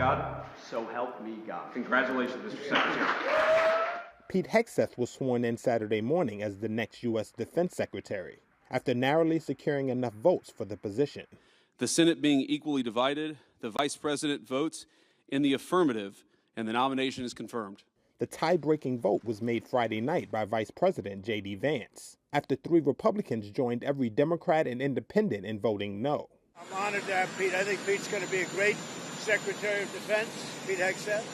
God. So help me God. Congratulations, Mr. Secretary. Pete Hegseth was sworn in Saturday morning as the next U.S. Defense Secretary, after narrowly securing enough votes for the position. The Senate being equally divided, the Vice President votes in the affirmative, and the nomination is confirmed. The tie-breaking vote was made Friday night by Vice President J.D. Vance, after 3 Republicans joined every Democrat and independent in voting no. I'm honored to have Pete. I think Pete's going to be a great Secretary of Defense, Pete Hegseth,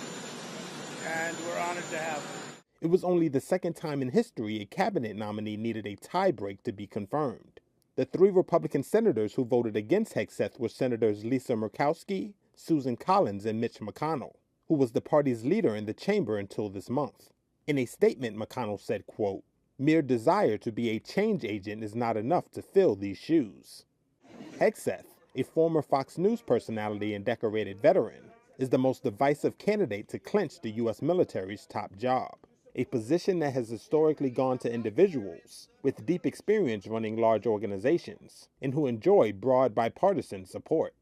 and we're honored to have him. It was only the second time in history a cabinet nominee needed a tie-break to be confirmed. The 3 Republican senators who voted against Hegseth were Senators Lisa Murkowski, Susan Collins, and Mitch McConnell, who was the party's leader in the chamber until this month. In a statement, McConnell said, quote, "Mere desire to be a change agent is not enough to fill these shoes." Hegseth, a former Fox News personality and decorated veteran, is the most divisive candidate to clinch the U.S. military's top job, a position that has historically gone to individuals with deep experience running large organizations and who enjoy broad bipartisan support.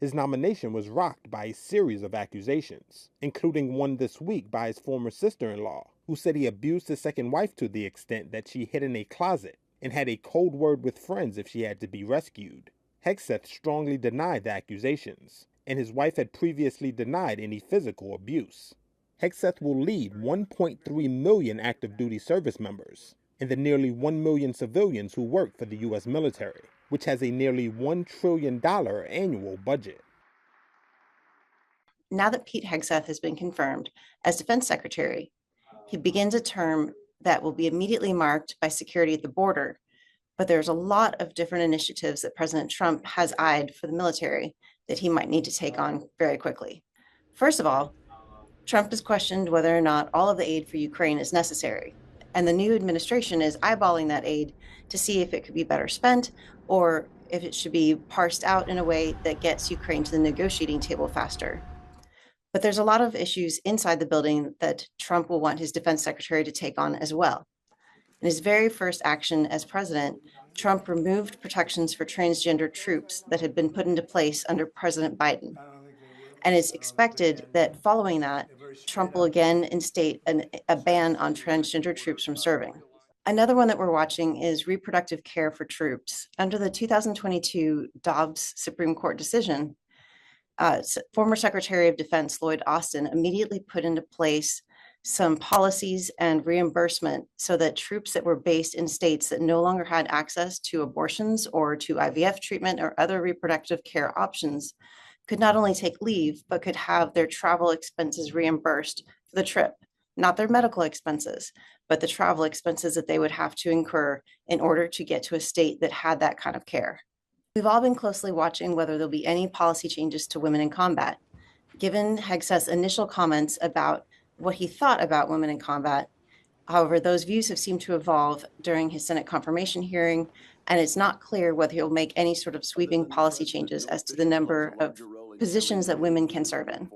His nomination was rocked by a series of accusations, including one this week by his former sister-in-law, who said he abused his second wife to the extent that she hid in a closet and had a cold word with friends if she had to be rescued. Hegseth strongly denied the accusations, and his wife had previously denied any physical abuse. Hegseth will lead 1.3 million active duty service members and the nearly 1 million civilians who work for the U.S. military, which has a nearly $1 trillion annual budget. Now that Pete Hegseth has been confirmed as Defense Secretary, he begins a term that will be immediately marked by security at the border. But there's a lot of different initiatives that President Trump has eyed for the military that he might need to take on very quickly. First of all, Trump has questioned whether or not all of the aid for Ukraine is necessary. And the new administration is eyeballing that aid to see if it could be better spent or if it should be parsed out in a way that gets Ukraine to the negotiating table faster. But there's a lot of issues inside the building that Trump will want his defense secretary to take on as well. In his very first action as president, Trump removed protections for transgender troops that had been put into place under President Biden. And it's expected that following that, Trump will again instate a ban on transgender troops from serving. Another one that we're watching is reproductive care for troops. Under the 2022 Dobbs Supreme Court decision, former Secretary of Defense Lloyd Austin immediately put into place some policies and reimbursement so that troops that were based in states that no longer had access to abortions or to IVF treatment or other reproductive care options could not only take leave, but could have their travel expenses reimbursed for the trip, not their medical expenses, but the travel expenses that they would have to incur in order to get to a state that had that kind of care. We've all been closely watching whether there'll be any policy changes to women in combat. Given Hegseth's initial comments about what he thought about women in combat, however, those views have seemed to evolve during his Senate confirmation hearing, and it's not clear whether he'll make any sort of sweeping policy changes as to the number of positions that women can serve in.